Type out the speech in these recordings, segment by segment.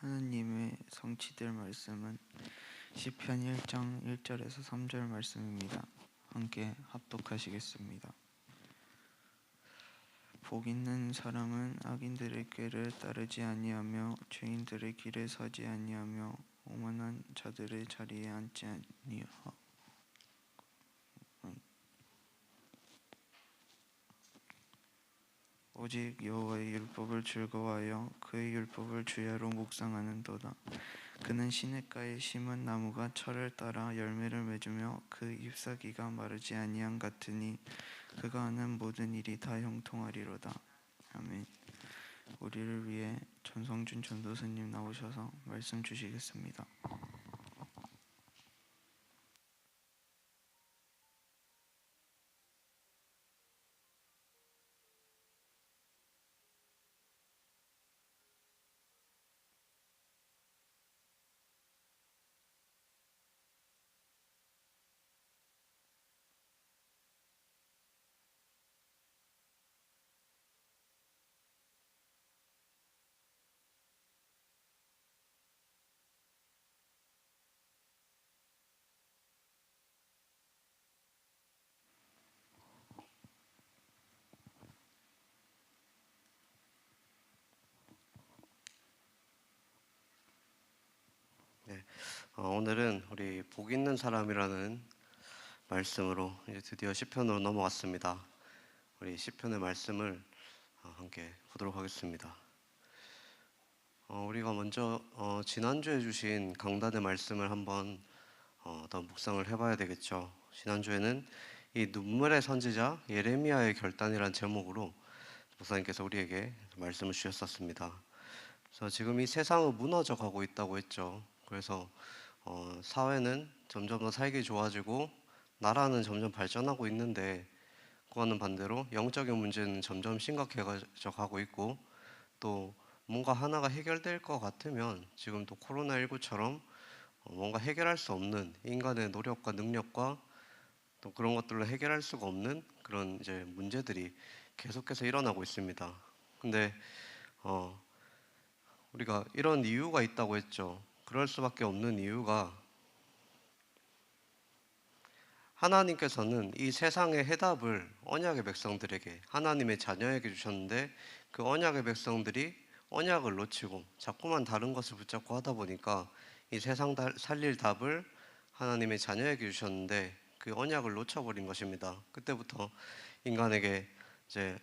하나님의 성취될 말씀은 시편 1장 1절에서 3절 말씀입니다. 함께 합독하시겠습니다. 복 있는 사람은 악인들의 꾀를 따르지 아니하며 죄인들의 길에 서지 아니하며 오만한 자들의 자리에 앉지 아니하고 오직 여호와의 율법을 즐거워하여 그의 율법을 주야로 묵상하는도다. 그는 시냇가에 심은 나무가 철을 따라 열매를 맺으며 그 잎사귀가 마르지 아니함 같으니 그가 하는 모든 일이 다 형통하리로다. 아멘. 우리를 위해 전성준 전도사님 나오셔서 말씀 주시겠습니다. 네, 오늘은 우리 복 있는 사람이라는 말씀으로 이제 드디어 시편으로 넘어갔습니다. 우리 시편의 말씀을 함께 보도록 하겠습니다. 우리가 먼저 지난주에 주신 강단의 말씀을 한번 더 묵상을 해봐야 되겠죠. 지난주에는 이 눈물의 선지자 예레미야의 결단이란 제목으로 목사님께서 우리에게 말씀을 주셨었습니다. 그래서 지금 이 세상은 무너져 가고 있다고 했죠. 그래서 사회는 점점 더 살기 좋아지고 나라는 점점 발전하고 있는데 그와는 반대로 영적인 문제는 점점 심각해져 가고 있고 또 뭔가 하나가 해결될 것 같으면 지금 또 코로나19처럼 뭔가 해결할 수 없는 인간의 노력과 능력과 또 그런 것들로 해결할 수가 없는 그런 이제 문제들이 계속해서 일어나고 있습니다. 근데 우리가 이런 이유가 있다고 했죠. 그럴 수밖에 없는 이유가 하나님께서는 이 세상의 해답을 언약의 백성들에게 하나님의 자녀에게 주셨는데 그 언약의 백성들이 언약을 놓치고 자꾸만 다른 것을 붙잡고 하다 보니까 이 세상 살릴 답을 하나님의 자녀에게 주셨는데 그 언약을 놓쳐버린 것입니다. 그때부터 인간에게 이제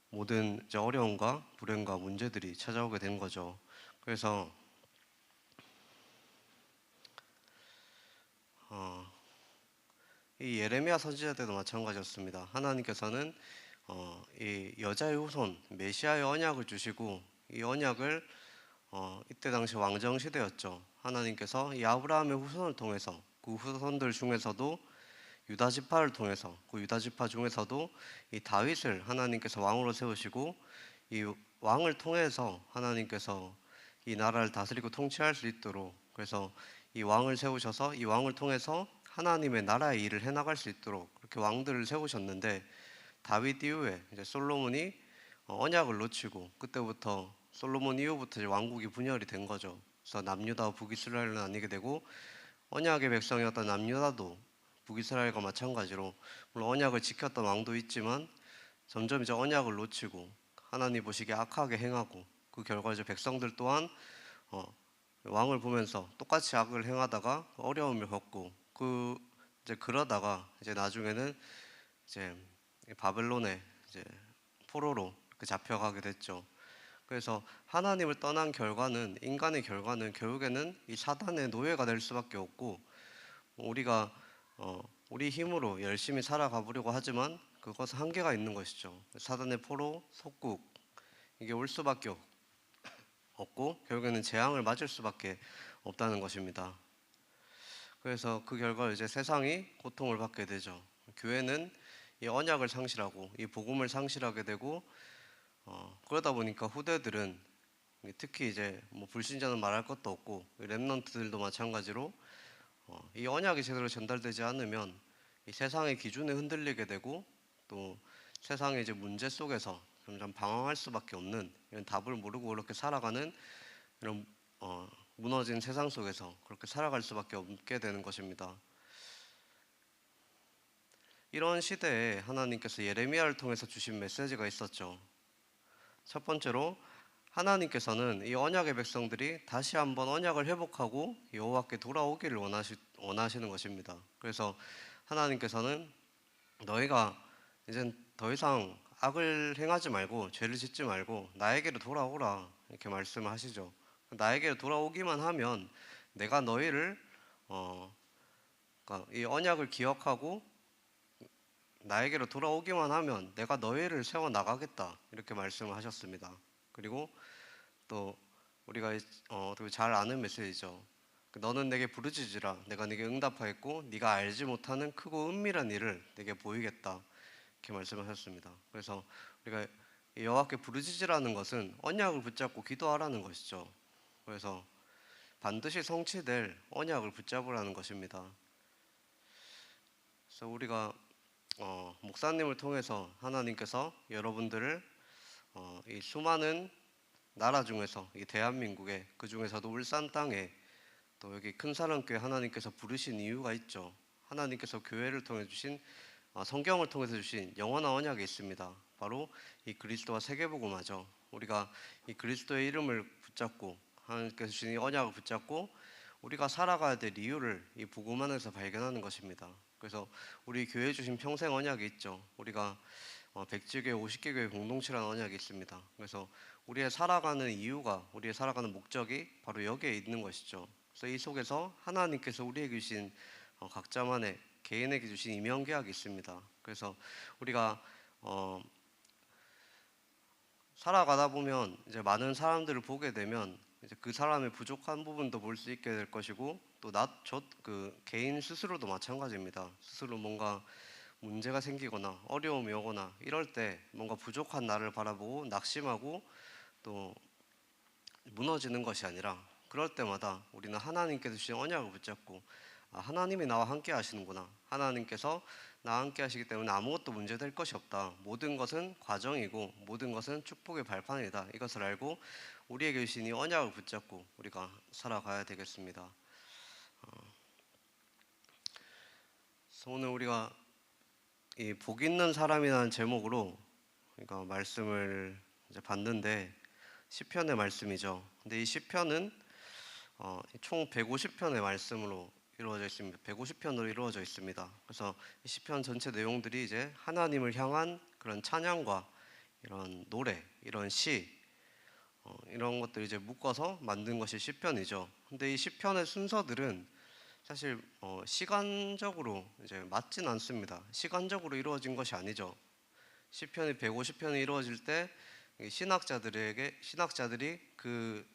모든 이제 어려움과 불행과 문제들이 찾아오게 된 거죠. 그래서 이 예레미야 선지자 때도 마찬가지였습니다. 하나님께서는 이 여자의 후손 메시아의 언약을 주시고 이 언약을 이때 당시 왕정 시대였죠. 하나님께서 이 아브라함의 후손을 통해서 그 후손들 중에서도 유다 지파를 통해서 그 유다 지파 중에서도 이 다윗을 하나님께서 왕으로 세우시고 이 왕을 통해서 하나님께서 이 나라를 다스리고 통치할 수 있도록 그래서 이 왕을 세우셔서 이 왕을 통해서 하나님의 나라의 일을 해나갈 수 있도록 그렇게 왕들을 세우셨는데 다윗 이후에 이제 솔로몬이 언약을 놓치고 그때부터 솔로몬 이후부터 이제 왕국이 분열이 된 거죠. 그래서 남유다와 북이스라엘로 나뉘게 되고 언약의 백성이었던 남유다도 북이스라엘과 마찬가지로 물론 언약을 지켰던 왕도 있지만 점점 이제 언약을 놓치고 하나님 보시기에 악하게 행하고 그 결과 이제 백성들 또한 왕을 보면서 똑같이 악을 행하다가 어려움을 겪고 이제 그러다가 이제 나중에는 이제 바벨론의 이제 포로로 잡혀가게 됐죠. 그래서 하나님을 떠난 결과는 인간의 결과는 결국에는 이 사단의 노예가 될 수밖에 없고 우리가 우리 힘으로 열심히 살아가 보려고 하지만 그것은 한계가 있는 것이죠. 사단의 포로, 속국 이게 올 수밖에 없고 결국에는 재앙을 맞을 수밖에 없다는 것입니다. 그래서 그 결과 이제 세상이 고통을 받게 되죠. 교회는 이 언약을 상실하고 이 복음을 상실하게 되고 그러다 보니까 후대들은 특히 이제 뭐 불신자는 말할 것도 없고 렘넌트들도 마찬가지로 이 언약이 제대로 전달되지 않으면 이 세상의 기준에 흔들리게 되고 또 세상의 이제 문제 속에서 점점 방황할 수밖에 없는 이런 답을 모르고 그렇게 살아가는 이런 무너진 세상 속에서 그렇게 살아갈 수밖에 없게 되는 것입니다. 이런 시대에 하나님께서 예레미야를 통해서 주신 메시지가 있었죠. 첫 번째로 하나님께서는 이 언약의 백성들이 다시 한번 언약을 회복하고 여호와께 돌아오기를 원하시는 것입니다. 그래서 하나님께서는 너희가 이젠 더 이상 악을 행하지 말고 죄를 짓지 말고 나에게로 돌아오라 이렇게 말씀을 하시죠. 나에게로 돌아오기만 하면 내가 너희를 그러니까 이 언약을 기억하고 나에게로 돌아오기만 하면 내가 너희를 세워 나가겠다 이렇게 말씀을 하셨습니다. 그리고 또 우리가 어떻게 잘 아는 메시지죠. 너는 내게 부르짖으라 내가 네게 응답하겠고 네가 알지 못하는 크고 은밀한 일을 내게 보이겠다 이렇게 말씀하셨습니다. 그래서 우리가 여호와께 부르짖으라는 것은 언약을 붙잡고 기도하라는 것이죠. 그래서 반드시 성취될 언약을 붙잡으라는 것입니다. 그래서 우리가 목사님을 통해서 하나님께서 여러분들을 이 수많은 나라 중에서 이 대한민국에 그 중에서도 울산 땅에 또 여기 큰사랑교회 하나님께서 부르신 이유가 있죠. 하나님께서 교회를 통해 주신 성경을 통해서 주신 영원한 언약이 있습니다. 바로 이 그리스도와 세계복음화죠. 우리가 이 그리스도의 이름을 붙잡고 하나님께서 주신 이 언약을 붙잡고 우리가 살아가야 될 이유를 이 복음 안에서 발견하는 것입니다. 그래서 우리 교회 주신 평생 언약이 있죠. 우리가 100지교회 50개 교회 공동체라는 언약이 있습니다. 그래서 우리의 살아가는 이유가 우리의 살아가는 목적이 바로 여기에 있는 것이죠. 그래서 이 속에서 하나님께서 우리에게 주신 각자만의 개인에게 주신 임명계약이 있습니다. 그래서 우리가 살아가다 보면 이제 많은 사람들을 보게 되면 이제 그 사람의 부족한 부분도 볼 수 있게 될 것이고 또 그 개인 스스로도 마찬가지입니다. 스스로 뭔가 문제가 생기거나 어려움이 오거나 이럴 때 뭔가 부족한 나를 바라보고 낙심하고 또 무너지는 것이 아니라 그럴 때마다 우리는 하나님께서 주신 언약을 붙잡고 하나님이 나와 함께 하시는구나. 하나님께서 나와 함께 하시기 때문에 아무것도 문제될 것이 없다. 모든 것은 과정이고 모든 것은 축복의 발판이다. 이것을 알고 우리에게 주신 이 언약을 붙잡고 우리가 살아가야 되겠습니다. 그래서 오늘 우리가 이 복 있는 사람이라는 제목으로 그러니까 말씀을 이제 봤는데 시편의 말씀이죠. 근데 이 시편은 총 150편의 말씀으로 이루어져 있습니다. 150편으로 이루어져 있습니다. 그래서 이 시편 전체 내용들이 이제 하나님을 향한 그런 찬양과 이런 노래, 이런 시 이런 것들 이제 묶어서 만든 것이 시편이죠. 근데 이 시편의 순서들은 사실 시간적으로 이제 맞진 않습니다. 시간적으로 이루어진 것이 아니죠. 시편이 150편이 이루어질 때 신학자들이 그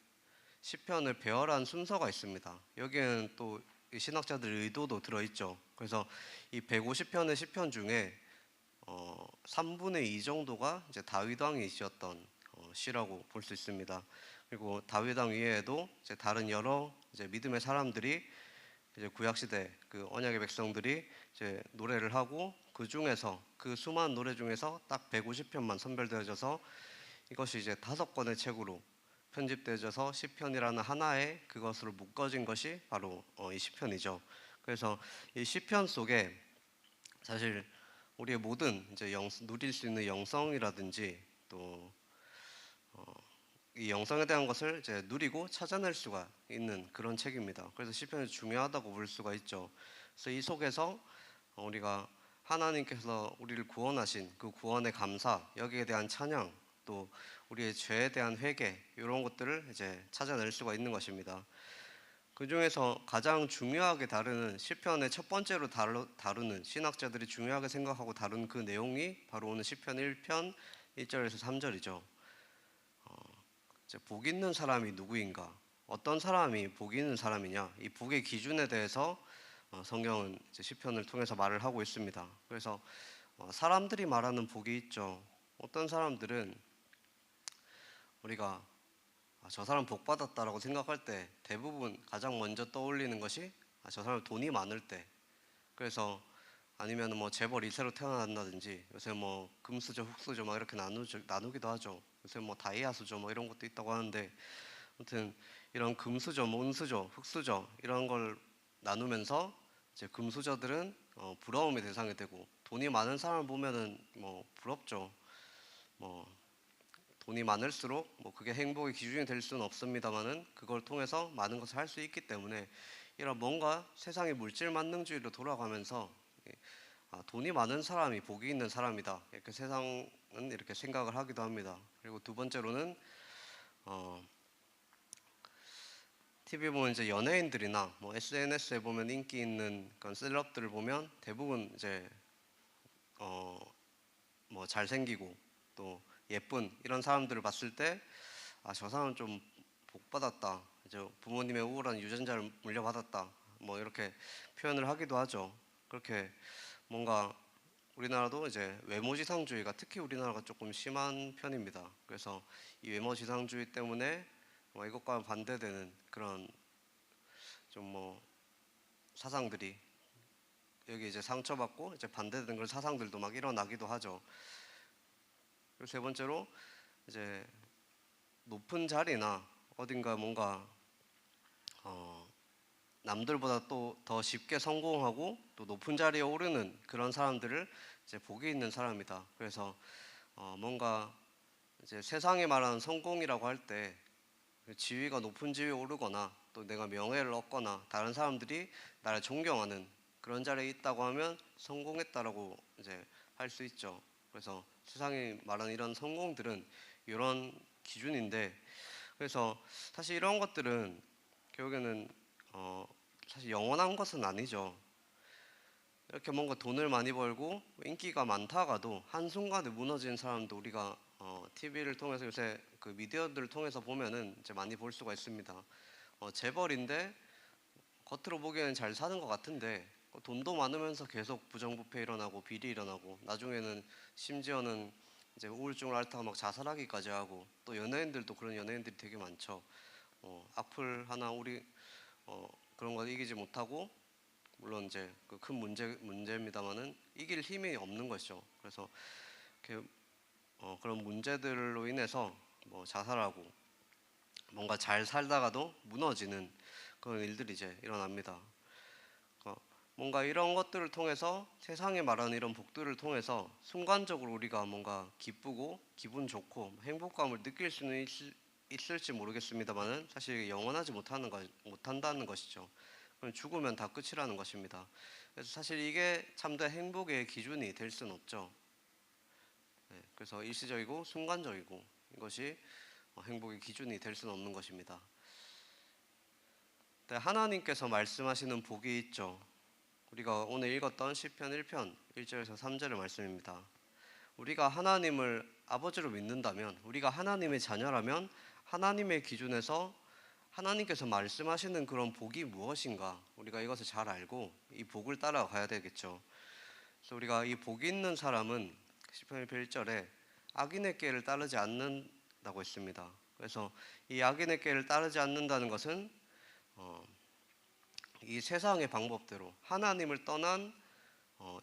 시편을 배열한 순서가 있습니다. 여기에는 또 신학자들의 의도도 들어있죠. 그래서 이 150편의 시편 중에 3분의 2 정도가 이제 다윗 왕이 지었던 시라고 볼 수 있습니다. 그리고 다윗 왕 이외에도 이제 다른 여러 이제 믿음의 사람들이 이제 구약 시대 그 언약의 백성들이 이제 노래를 하고 그 중에서 그 수많은 노래 중에서 딱 150편만 선별되어져서 이것이 이제 5권의 책으로 편집되어져서 시편이라는 하나의 그것으로 묶어진 것이 바로 이 시편이죠. 그래서 이 시편 속에 사실 우리의 모든 이제 누릴 수 있는 영성이라든지 또 이 영성에 대한 것을 이제 누리고 찾아낼 수가 있는 그런 책입니다. 그래서 시편이 중요하다고 볼 수가 있죠. 그래서 이 속에서 우리가 하나님께서 우리를 구원하신 그 구원의 감사, 여기에 대한 찬양, 또 우리의 죄에 대한 회개 이런 것들을 이제 찾아낼 수가 있는 것입니다. 그 중에서 가장 중요하게 다루는 시편의 첫 번째로 다루는 신학자들이 중요하게 생각하고 다룬 그 내용이 바로 오늘 시편 1편 1절에서 3절이죠. 복 있는 사람이 누구인가? 어떤 사람이 복 있는 사람이냐? 이 복의 기준에 대해서 성경은 이제 시편을 통해서 말을 하고 있습니다. 그래서 사람들이 말하는 복이 있죠. 어떤 사람들은 우리가 저 사람 복 받았다라고 생각할 때 대부분 가장 먼저 떠올리는 것이 저 사람 돈이 많을 때. 그래서 아니면 뭐 재벌 2세로 태어난다든지 요새 뭐 금수저 흑수저 막 이렇게 나누기도 하죠. 요새 뭐 다이아수저 뭐 이런 것도 있다고 하는데 아무튼 이런 금수저, 문수저, 흙수저 이런 걸 나누면서 이제 금수저들은 부러움의 대상이 되고, 돈이 많은 사람을 보면은 뭐 부럽죠. 뭐 돈이 많을수록 뭐 그게 행복의 기준이 될 수는 없습니다만은 그걸 통해서 많은 것을 할 수 있기 때문에 이런 뭔가 세상의 물질 만능주의로 돌아가면서 돈이 많은 사람이 복이 있는 사람이다, 이렇게 세상은 이렇게 생각을 하기도 합니다. 그리고 두 번째로는 어, TV 보면 이제 연예인들이나 뭐 SNS에 보면 인기 있는 그런 셀럽들을 보면 대부분 이제 뭐 잘생기고 또 예쁜 이런 사람들을 봤을 때 저 사람은 좀 복받았다, 이제 부모님의 우울한 유전자를 물려받았다, 뭐 이렇게 표현을 하기도 하죠. 그렇게 뭔가 우리나라도 이제 외모지상주의가 특히 우리나라가 조금 심한 편입니다. 그래서 이 외모지상주의 때문에 이것과 반대되는 그런 좀 뭐 사상들이, 여기 이제 상처받고 이제 반대되는 그런 사상들도 막 일어나기도 하죠. 그리고 세 번째로 이제 높은 자리나 어딘가 뭔가 남들보다 또 더 쉽게 성공하고 또 높은 자리에 오르는 그런 사람들을 이제 복이 있는 사람이다. 그래서 뭔가 이제 세상에 말하는 성공이라고 할 때 지위가 높은 지위에 오르거나 또 내가 명예를 얻거나 다른 사람들이 나를 존경하는 그런 자리에 있다고 하면 성공했다라고 이제 할 수 있죠. 그래서 세상이 말하는 이런 성공들은 이런 기준인데, 그래서 사실 이런 것들은 결국에는 사실 영원한 것은 아니죠. 이렇게 뭔가 돈을 많이 벌고 인기가 많다가도 한순간에 무너지는 사람도 우리가 TV를 통해서 요새 그 미디어들을 통해서 보면은 이제 많이 볼 수가 있습니다. 재벌인데 겉으로 보기에는 잘 사는 것 같은데 돈도 많으면서 계속 부정부패 일어나고 비리 일어나고 나중에는 심지어는 이제 우울증을 앓다가 막 자살하기까지 하고, 또 연예인들도 그런 연예인들이 되게 많죠. 악플 하나 우리 그런 거 이기지 못하고, 물론 이제 그 큰 문제입니다만은 이길 힘이 없는 것이죠. 그래서 이렇게 그런 문제들로 인해서 뭐 자살하고 뭔가 잘 살다가도 무너지는 그런 일들이 이제 일어납니다. 뭔가 이런 것들을 통해서 세상에 말하는 이런 복들을 통해서 순간적으로 우리가 뭔가 기쁘고 기분 좋고 행복감을 느낄 수는 있을지 모르겠습니다만은 사실 영원하지 못한다는 것이죠. 그럼 죽으면 다 끝이라는 것입니다. 그래서 사실 이게 참된 행복의 기준이 될 수는 없죠. 네, 그래서 일시적이고 순간적이고 이것이 행복의 기준이 될 수는 없는 것입니다. 네, 하나님께서 말씀하시는 복이 있죠. 우리가 오늘 읽었던 시편 1편 1절에서 3절의 말씀입니다. 우리가 하나님을 아버지로 믿는다면, 우리가 하나님의 자녀라면 하나님의 기준에서 하나님께서 말씀하시는 그런 복이 무엇인가 우리가 이것을 잘 알고 이 복을 따라가야 되겠죠. 그래서 우리가 이 복이 있는 사람은 시편 1절에 악인의 꾀를 따르지 않는다고 했습니다. 그래서 이 악인의 꾀를 따르지 않는다는 것은 이 세상의 방법대로 하나님을 떠난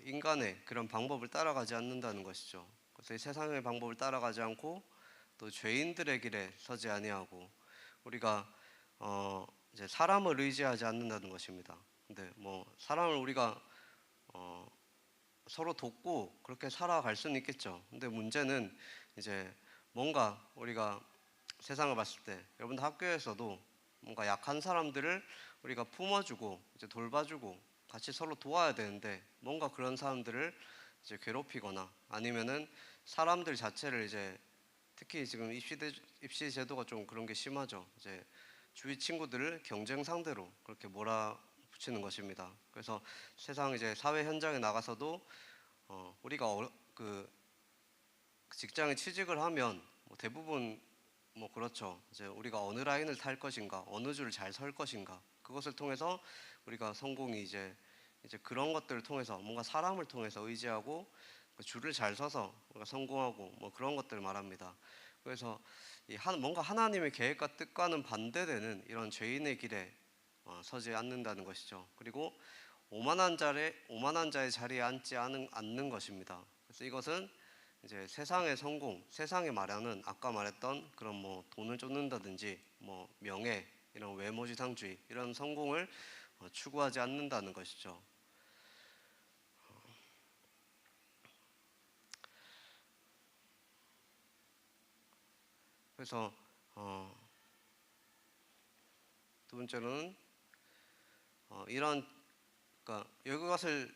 인간의 그런 방법을 따라가지 않는다는 것이죠. 그래서 이 세상의 방법을 따라가지 않고 또 죄인들의 길에 서지 아니하고 우리가 이제 사람을 의지하지 않는다는 것입니다. 근데 뭐 사람을 우리가 서로 돕고 그렇게 살아갈 수는 있겠죠. 근데 문제는 이제 뭔가 우리가 세상을 봤을 때 여러분들 학교에서도 뭔가 약한 사람들을 우리가 품어주고 이제 돌봐주고 같이 서로 도와야 되는데 뭔가 그런 사람들을 이제 괴롭히거나 아니면은 사람들 자체를 이제 특히 지금 입시 제도가 좀 그런 게 심하죠. 이제 주위 친구들을 경쟁 상대로 그렇게 몰아붙이는 것입니다. 그래서 세상 이제 사회 현장에 나가서도 우리가 그 직장에 취직을 하면 뭐 대부분 뭐 그렇죠. 이제 우리가 어느 라인을 탈 것인가, 어느 줄을 잘 설 것인가, 그것을 통해서 우리가 성공이 이제 그런 것들을 통해서 뭔가 사람을 통해서 의지하고 그 줄을 잘 서서 우리가 성공하고 뭐 그런 것들을 말합니다. 그래서 뭔가 하나님의 계획과 뜻과는 반대되는 이런 죄인의 길에 서지 않는다는 것이죠. 그리고 오만한 자의 자리에 앉지 않는 것입니다. 그래서 이것은 이제 세상의 성공, 세상이 말하는 아까 말했던 그런 뭐 돈을 쫓는다든지 뭐 명예, 이런 외모지상주의, 이런 성공을 추구하지 않는다는 것이죠. 그래서 두 번째로는 이런, 그러니까 이것을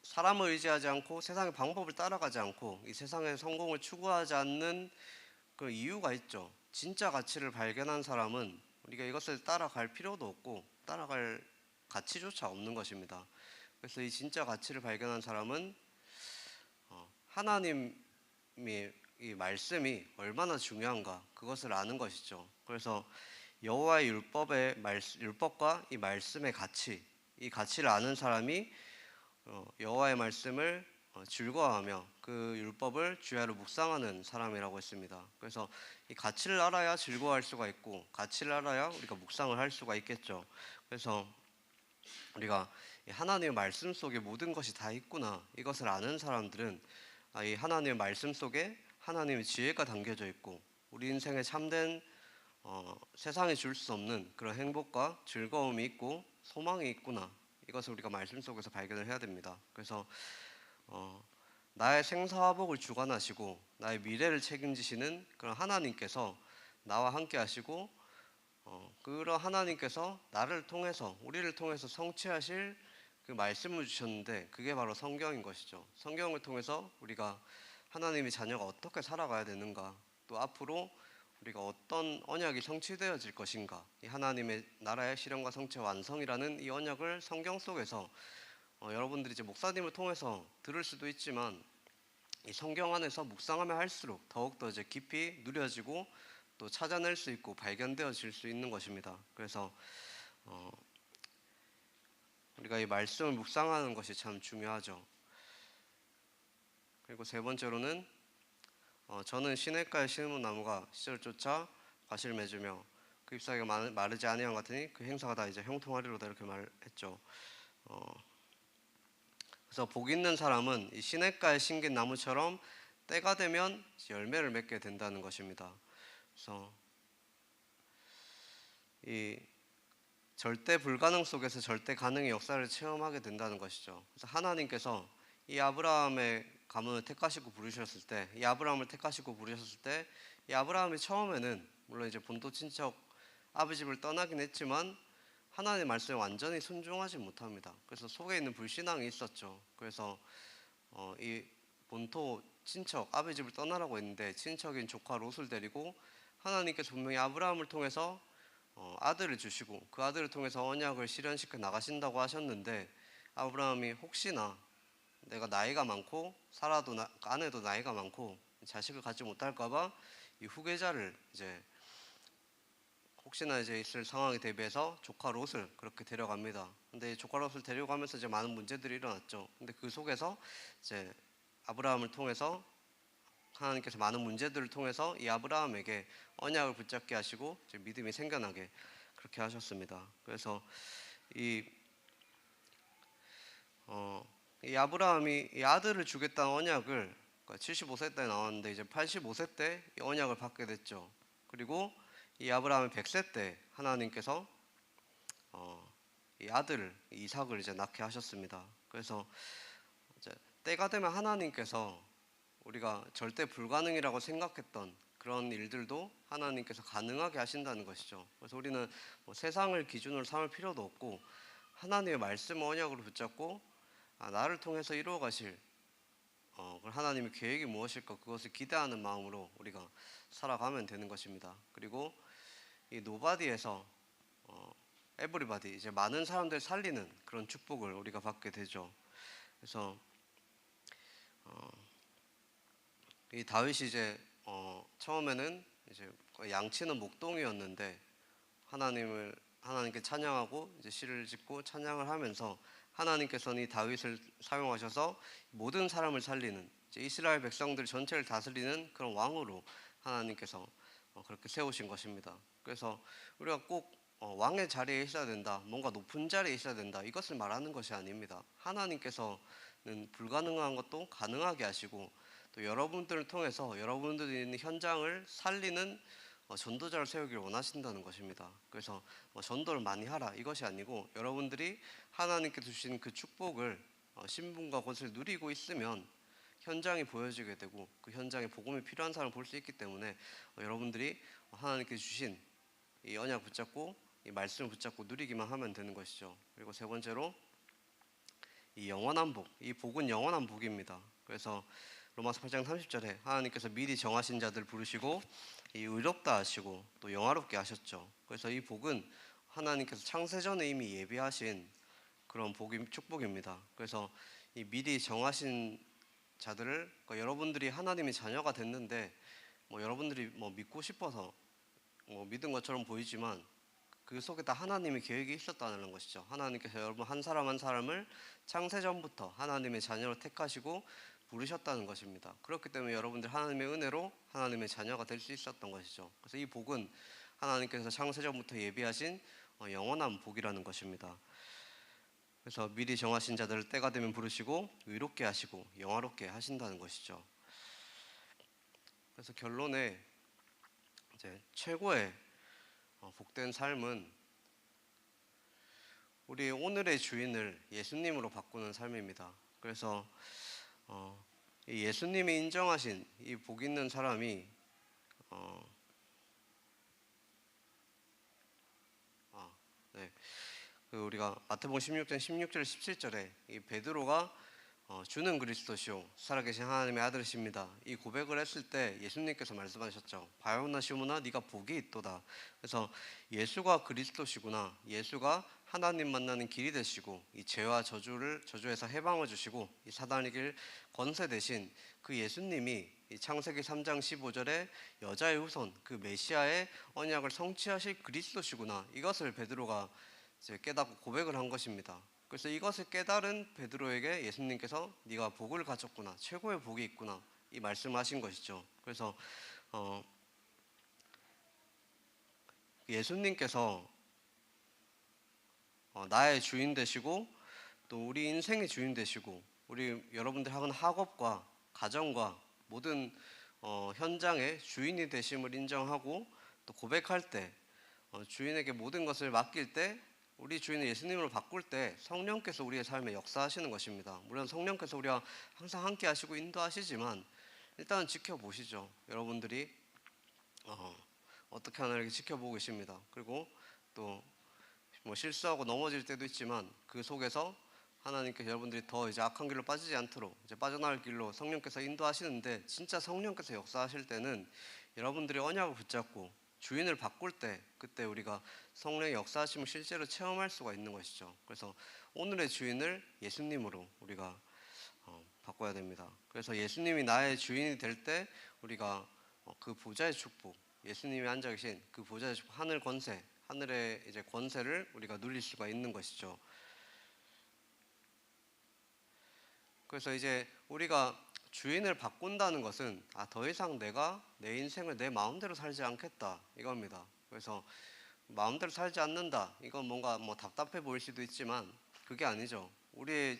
사람을 의지하지 않고 세상의 방법을 따라가지 않고 이 세상의 성공을 추구하지 않는 그 이유가 있죠. 진짜 가치를 발견한 사람은 우리가 이것을 따라갈 필요도 없고 따라갈 가치조차 없는 것입니다. 그래서 이 진짜 가치를 발견한 사람은 하나님의 이 말씀이 얼마나 중요한가 그것을 아는 것이죠. 그래서 여호와의 율법과 이 말씀의 가치, 이 가치를 아는 사람이 여호와의 말씀을 즐거워하며 그 율법을 주야로 묵상하는 사람이라고 했습니다. 그래서 이 가치를 알아야 즐거워할 수가 있고 가치를 알아야 우리가 묵상을 할 수가 있겠죠. 그래서 우리가 이 하나님의 말씀 속에 모든 것이 다 있구나, 이것을 아는 사람들은 이 하나님의 말씀 속에 하나님의 지혜가 담겨져 있고 우리 인생에 참된 세상에 줄 수 없는 그런 행복과 즐거움이 있고 소망이 있구나, 이것을 우리가 말씀 속에서 발견을 해야 됩니다. 그래서 나의 생사화복을 주관하시고 나의 미래를 책임지시는 그런 하나님께서 나와 함께 하시고 그런 하나님께서 나를 통해서 우리를 통해서 성취하실 그 말씀을 주셨는데 그게 바로 성경인 것이죠. 성경을 통해서 우리가 하나님의 자녀가 어떻게 살아가야 되는가, 또 앞으로 우리가 어떤 언약이 성취되어질 것인가, 이 하나님의 나라의 실현과 성취 완성이라는 이 언약을 성경 속에서 여러분들이 이제 목사님을 통해서 들을 수도 있지만 이 성경 안에서 묵상하면 할수록 더욱더 이제 깊이 누려지고 또 찾아낼 수 있고 발견되어질 수 있는 것입니다. 그래서 우리가 이 말씀을 묵상하는 것이 참 중요하죠. 그리고 세 번째로는 저는 시냇가에 심은 나무가 시절을 쫓아 과실을 맺으며 그 잎사귀가 마르지 아니한 것 같으니 그 행사가 다 이제 형통하리로다, 이렇게 말했죠. 그래서 복 있는 사람은 이 시냇가에 심긴 나무처럼 때가 되면 열매를 맺게 된다는 것입니다. 그래서 이 절대 불가능 속에서 절대 가능의 역사를 체험하게 된다는 것이죠. 그래서 하나님께서 이 아브라함의 가문을 택하시고 부르셨을 때, 이 아브라함을 택하시고 부르셨을 때, 이 아브라함이 처음에는 물론 이제 본토 친척 아버지 집을 떠나긴 했지만 하나님의 말씀에 완전히 순종하지 못합니다. 그래서 속에 있는 불신앙이 있었죠. 그래서 이 본토 친척 아버지 집을 떠나라고 했는데 친척인 조카 롯을 데리고 하나님께서 분명히 아브라함을 통해서 아들을 주시고 그 아들을 통해서 언약을 실현시켜 나가신다고 하셨는데 아브라함이 혹시나 내가 나이가 많고 사라도 아내도 나이가 많고 자식을 갖지 못할까봐 이 후계자를 이제 혹시나 이제 있을 상황에 대비해서 조카 롯을 그렇게 데려갑니다. 근데 조카 롯을 데려가면서 이제 많은 문제들이 일어났죠. 근데 그 속에서 이제 아브라함을 통해서 하나님께서 많은 문제들을 통해서 이 아브라함에게 언약을 붙잡게 하시고 이제 믿음이 생겨나게 그렇게 하셨습니다. 그래서 이 아브라함이 이 아들을 주겠다는 언약을 75세 때 나왔는데 이제 85세 때 이 언약을 받게 됐죠. 그리고 이 아브라함이 100세 때 하나님께서 이 아들을 이삭을 이제 낳게 하셨습니다. 그래서 이제 때가 되면 하나님께서 우리가 절대 불가능이라고 생각했던 그런 일들도 하나님께서 가능하게 하신다는 것이죠. 그래서 우리는 뭐 세상을 기준으로 삼을 필요도 없고 하나님의 말씀 언약으로 붙잡고 나를 통해서 이루어 가실 하나님의 계획이 무엇일까 그것을 기대하는 마음으로 우리가 살아가면 되는 것입니다. 그리고 이 노바디에서 에브리바디, 이제 많은 사람들 살리는 그런 축복을 우리가 받게 되죠. 그래서 이 다윗이 이제 처음에는 이제 양치는 목동이었는데 하나님께 찬양하고 이제 시를 짓고 찬양을 하면서 하나님께서는 이 다윗을 사용하셔서 모든 사람을 살리는 이제 이스라엘 백성들 전체를 다스리는 그런 왕으로 하나님께서 그렇게 세우신 것입니다. 그래서 우리가 꼭 왕의 자리에 있어야 된다, 뭔가 높은 자리에 있어야 된다, 이것을 말하는 것이 아닙니다. 하나님께서는 불가능한 것도 가능하게 하시고 또 여러분들을 통해서 여러분들이 있는 현장을 살리는 전도자를 세우기를 원하신다는 것입니다. 그래서 전도를 많이 하라 이것이 아니고 여러분들이 하나님께 주신 그 축복을 신분과 것을 누리고 있으면 현장이 보여지게 되고 그 현장에 복음이 필요한 사람을 볼 수 있기 때문에 여러분들이 하나님께 주신 이 언약 붙잡고 이 말씀을 붙잡고 누리기만 하면 되는 것이죠. 그리고 세 번째로 이 영원한 복, 이 복은 영원한 복입니다. 그래서 로마서 8장 30절에 하나님께서 미리 정하신 자들 부르시고 이 의롭다 하시고 또 영화롭게 하셨죠. 그래서 이 복은 하나님께서 창세전에 이미 예비하신 그런 복임 축복입니다. 그래서 이 미리 정하신 자들을 그러니까 여러분들이 하나님의 자녀가 됐는데 여러분들이 믿고 싶어서 믿은 것처럼 보이지만 그 속에 다 하나님의 계획이 있었다는 것이죠. 하나님께서 여러분 한 사람 한 사람을 창세전부터 하나님의 자녀로 택하시고 부르셨다는 것입니다. 그렇기 때문에 여러분들 하나님의 은혜로 하나님의 자녀가 될 수 있었던 것이죠. 그래서 이 복은 하나님께서 창세전부터 예비하신 영원한 복이라는 것입니다. 그래서 미리 정하신 자들을 때가 되면 부르시고 의롭게 하시고 영화롭게 하신다는 것이죠. 그래서 결론에 이제 최고의 복된 삶은 우리 오늘의 주인을 예수님으로 바꾸는 삶입니다. 그래서 이 예수님이 인정하신 이 복 있는 사람이 네. 그 우리가 마태복음 16장 16절 17절에 이 베드로가 주는 그리스도시요 살아계신 하나님의 아들이십니다. 이 고백을 했을 때 예수님께서 말씀하셨죠. 바요나 시모나 네가 복이 있도다. 그래서 예수가 그리스도시구나. 예수가 하나님 만나는 길이 되시고 이 죄와 저주에서 해방을 주시고 이 사단의 길 권세 대신 그 예수님이 이 창세기 3장 15절에 여자의 후손 그 메시아의 언약을 성취하실 그리스도시구나. 이것을 베드로가 이제 깨닫고 고백을 한 것입니다. 그래서 이것을 깨달은 베드로에게 예수님께서 네가 복을 가졌구나, 최고의 복이 있구나 이 말씀하신 것이죠. 그래서 예수님께서 나의 주인 되시고 또 우리 인생의 주인 되시고 우리 여러분들 하는 학업과 가정과 모든 현장의 주인이 되심을 인정하고 또 고백할 때 주인에게 모든 것을 맡길 때 우리 주인을 예수님으로 바꿀 때 성령께서 우리의 삶에 역사하시는 것입니다. 물론 성령께서 우리와 항상 함께 하시고 인도하시지만 일단은 지켜보시죠. 여러분들이 어떻게 하나 이렇게 지켜보고 계십니다. 그리고 또 실수하고 넘어질 때도 있지만 그 속에서 하나님께서 여러분들이 더 이제 악한 길로 빠지지 않도록 이제 빠져나갈 길로 성령께서 인도하시는데 진짜 성령께서 역사하실 때는 여러분들이 언약을 붙잡고 주인을 바꿀 때 그때 우리가 성령의 역사하심을 실제로 체험할 수가 있는 것이죠. 그래서 오늘의 주인을 예수님으로 우리가 바꿔야 됩니다. 그래서 예수님이 나의 주인이 될 때 우리가 그 보좌의 축복, 예수님이 앉아 계신 그 보좌의 축복, 하늘 권세, 하늘의 이제 권세를 우리가 누릴 수가 있는 것이죠. 그래서 이제 우리가 주인을 바꾼다는 것은 더 이상 내가 내 인생을 내 마음대로 살지 않겠다 이겁니다. 그래서 마음대로 살지 않는다 이건 뭔가 답답해 보일 수도 있지만 그게 아니죠. 우리의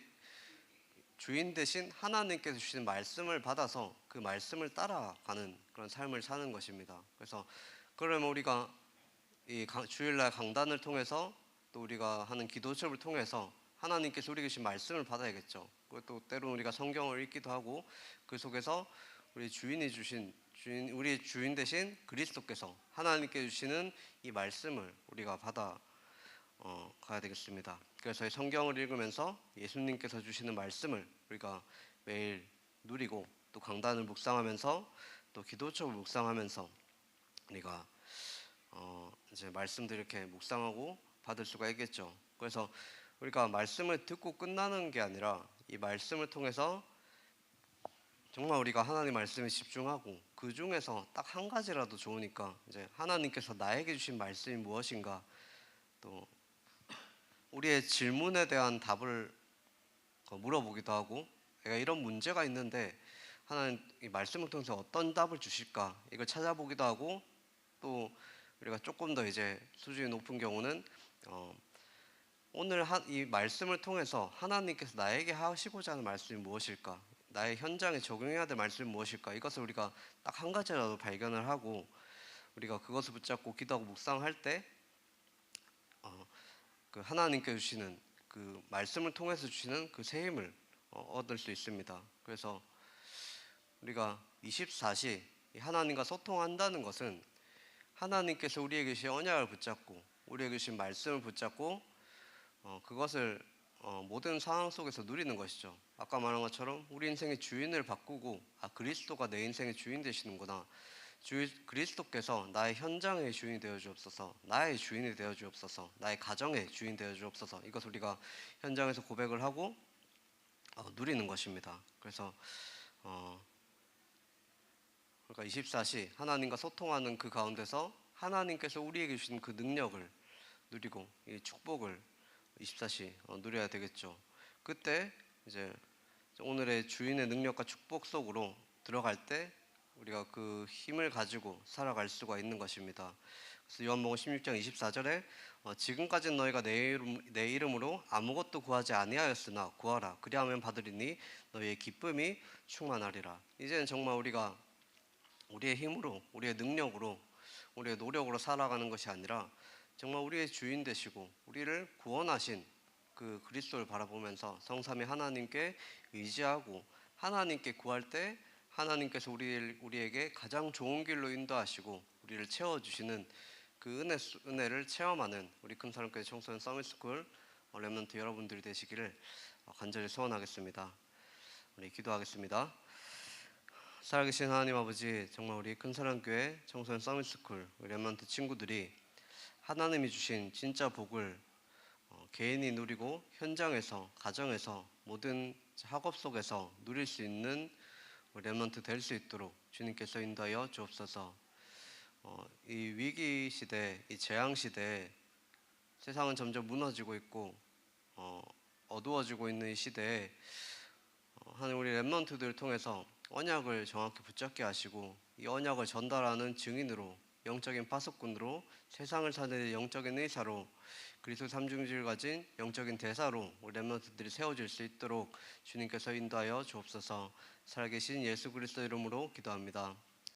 주인 대신 하나님께서 주시는 말씀을 받아서 그 말씀을 따라가는 그런 삶을 사는 것입니다. 그래서 그러면 우리가 이 주일날 강단을 통해서 또 우리가 하는 기도 수업을 통해서 하나님께서 우리에게 주신 말씀을 받아야겠죠. 그것도 때로는 우리가 성경을 읽기도 하고 그 속에서 우리 우리의 주인 대신 그리스도께서 하나님께 주시는 이 말씀을 우리가 받아 가야 되겠습니다. 그래서 이 성경을 읽으면서 예수님께서 주시는 말씀을 우리가 매일 누리고 또 강단을 묵상하면서 또 기도책을 묵상하면서 우리가 이제 말씀들 이렇게 묵상하고 받을 수가 있겠죠. 그래서 우리가 말씀을 듣고 끝나는 게 아니라 이 말씀을 통해서 정말 우리가 하나님 말씀에 집중하고 그 중에서 딱 한 가지라도 좋으니까 이제 하나님께서 나에게 주신 말씀이 무엇인가 또 우리의 질문에 대한 답을 물어보기도 하고 내가 이런 문제가 있는데 하나님 이 말씀을 통해서 어떤 답을 주실까 이걸 찾아보기도 하고 또 우리가 조금 더 이제 수준이 높은 경우는 오늘 이 말씀을 통해서 하나님께서 나에게 하시고자 하는 말씀이 무엇일까 나의 현장에 적용해야 될 말씀이 무엇일까? 이것을 우리가 딱 한 가지라도 발견을 하고 우리가 그것을 붙잡고 기도하고 묵상할 때 그 하나님께 주시는 그 말씀을 통해서 주시는 그 새 힘을 얻을 수 있습니다. 그래서 우리가 24시 하나님과 소통한다는 것은 하나님께서 우리에게 주신 언약을 붙잡고 우리에게 주신 말씀을 붙잡고 그것을 모든 상황 속에서 누리는 것이죠. 아까 말한 것처럼 우리 인생의 주인을 바꾸고 그리스도가 내 인생의 주인 되시는구나. 그리스도께서 나의 현장의 주인이 되어 주옵소서. 나의 주인이 되어 주옵소서. 나의 가정의 주인 되어 주옵소서. 이것을 우리가 현장에서 고백을 하고 누리는 것입니다. 그래서 그러니까 24시 하나님과 소통하는 그 가운데서 하나님께서 우리에게 주신 그 능력을 누리고 이 축복을 24시 누려야 되겠죠. 그때 이제 오늘의 주인의 능력과 축복 속으로 들어갈 때 우리가 그 힘을 가지고 살아갈 수가 있는 것입니다. 그래서 요한복음 16장 24절에 지금까지는 너희가 내 이름으로 아무것도 구하지 아니하였으나 구하라 그리하면 받으리니 너희의 기쁨이 충만하리라. 이제는 정말 우리가 우리의 힘으로 우리의 능력으로 우리의 노력으로 살아가는 것이 아니라 정말 우리의 주인 되시고 우리를 구원하신 그 그리스도를 바라보면서 성삼위 하나님께 의지하고 하나님께 구할 때 하나님께서 우리에게 가장 좋은 길로 인도하시고 우리를 채워주시는 그 은혜를 체험하는 우리 금사람교회 청소년 서밋스쿨 렘넌트 여러분들이 되시기를 간절히 소원하겠습니다. 우리 기도하겠습니다. 살아계신 하나님 아버지, 정말 우리 큰사랑교회 청소년 서밋스쿨 렘넌트 친구들이 하나님이 주신 진짜 복을 개인이 누리고 현장에서 가정에서 모든 학업 속에서 누릴 수 있는 렘넌트 될 수 있도록 주님께서 인도하여 주옵소서. 이 위기 시대, 이 재앙 시대, 세상은 점점 무너지고 있고 어두워지고 있는 이 시대에 하나님 우리 렘넌트들을 통해서 언약을 정확히 붙잡게 하시고 이 언약을 전달하는 증인으로 영적인 파수꾼으로 세상을 살리는 영적인 의사로 그리스도 삼중직을 가진 영적인 대사로 우리 렘넌트들이 세워질 수 있도록 주님께서 인도하여 주옵소서. 살아계신 예수 그리스도 이름으로 기도합니다.